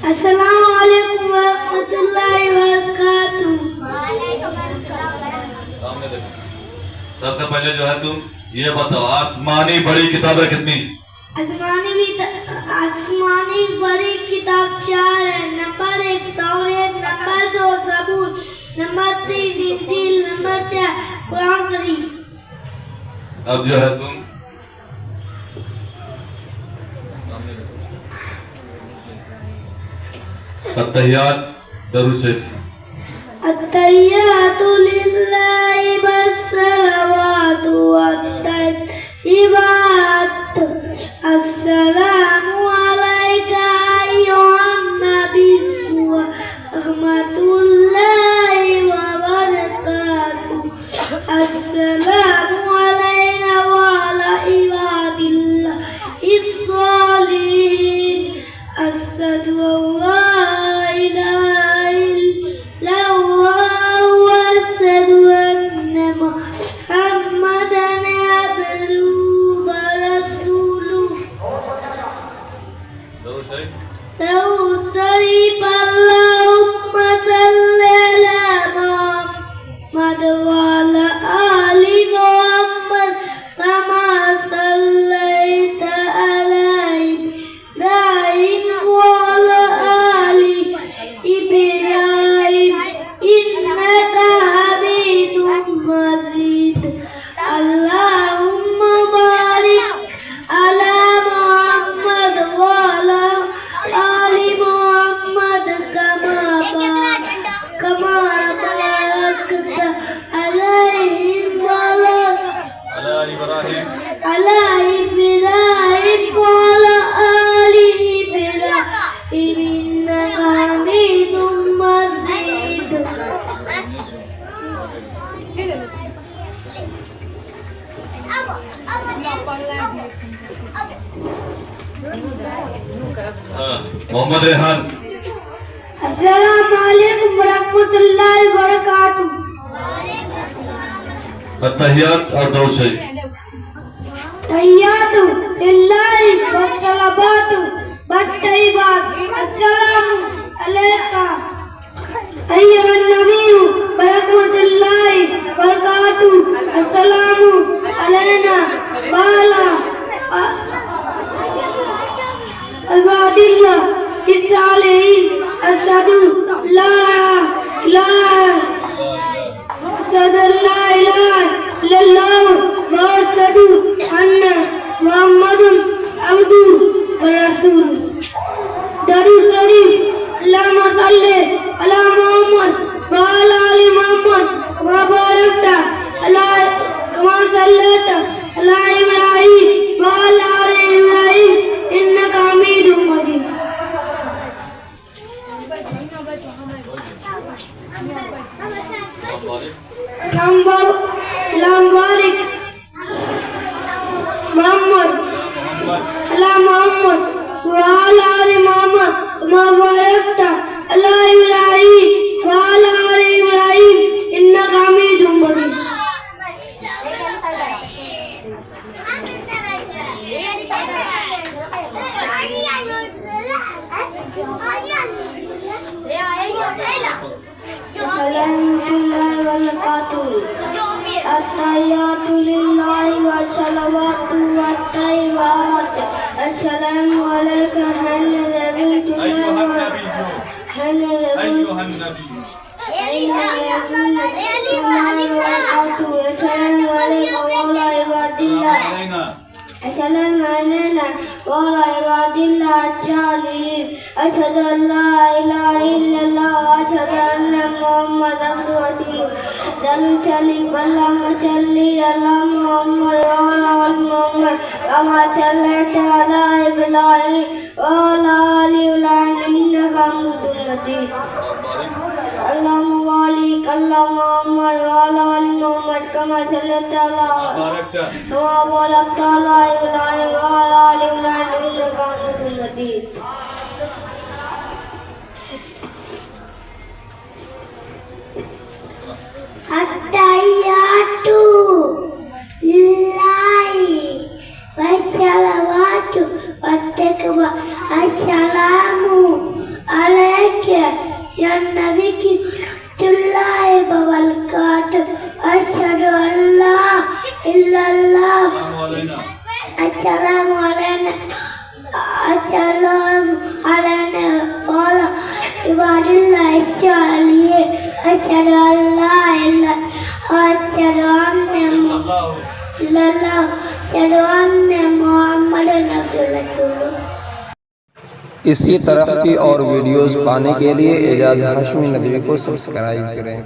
अस्सलामु अलैकुम वरहमतुल्लाहि वबरकातुहू। सामने देखो। सबसे पहले जो है तुम ये बताओ, आसमानी बड़ी किताबें कितनी? आसमानी बड़ी किताब 4 है। नंबर 1 तौरात, नंबर 2 ज़बूर, नंबर 3 इंजील, नंबर 4 कुरान शरीफ। अब जो है तुम अत्तहियात दरूद शरीफ। अत्तहियातु लिल्लाहि वस्सलावातु वत्तय्यिबात। अस्सलामु अलैका अय्युहन नबिय्यु व रहमतुल्लाहि व बरकातुहू। अस्सलामु अलैना व अला इबादिल्लाहिस सालिहीन। अशहदु अल्ला इलाहा इल्लल्लाह व अशहदु अन्ना मुहम्मदन अब्दुहु व रसूलुहु। दरूद शरीफ। दरूद शरीफ। अल्लाहुम्मा सल्लि अला मुहम्मद व अला आलि मुहम्मद कमा सल्लैता अला इब्राहीम व अला आलि इब्राहीम इन्नका हमीदुम मजीद। अल्लाहुम्मा बारिक अला मुहम्मद व अला आलि मुहम्मद कमा बारकता अला इब्राहीम व अला इब्राहीम व अला आलि इब्राहीम इन्नका हमीदुम मजीद। मोहम्मद रेहान। अस्सलामु अलैकुम वरहमतुल्लाहि वबरकातुहू। अत्तहियात और दरूद शरीफ। तहियातु लिल्लाहि वस्सलावातु वत्तय्यिबात। अस्सलामु अलैका अय्युहन नबिय्यु व रहमतुल्लाहि व बरकातुहू। अस्सलामु अलैना व अला इबादिल्लाहिस सालिहीन। अशहदु ला इलाहा इल्लल्लाह व अशहदु अन्ना मुहम्मदन अब्दुहु व रसूलुहु। दरूद शरीफ। अल्लाहुम्मा सल्लि अला मुहम्मद व अला आलि मुहम्मद कमा बारकता अला कमा सल्लैता अला इब्राहीम व अला आलि इब्राहीम इन्नका हमीदुम मजीद। बारिक मोहम्मद अला मोहम्मद व अला आलि मोहम्मद कमा बारकता अला इब्राहीम व अला आलि इब्राहीम इन्नका हमीदुम मजीद। अत्तहियातु लिल्लाहि वस्सलावातु वत्तय्यिबात। अस्सलामु अलैका अय्युहन नबिय्यु السلام علينا وعلى عباد الله الصالحين أشهد أن لا إله إلا الله وأشهد أن محمدا عبده ورسوله درود شريف اللهم صل على محمد وعلى آل محمد كما صليت على إبراهيم وعلى آل إبراهيم إنك حميد مجيد اللهم بارك على محمد وعلى آل محمد كما صليت على وباركت على إبراهيم وعلى آل إبراهيم إنك حميد مجيد التحيات لله والصلوات والتكبير السلام नबी की तुल्लाह बवलकात अशहदु अल्ला इल्लल्लाह अस्सलामु अलैना वाला इबादिल्लाह सालिहीन अशहदु अल्ला इल्लल्लाह अशहदु अन्ना मुहम्मदन रसूलुल्लाह। इसी तरह की और वीडियोस पाने के लिए एजाज हाशमी नदवी को सब्सक्राइब करें।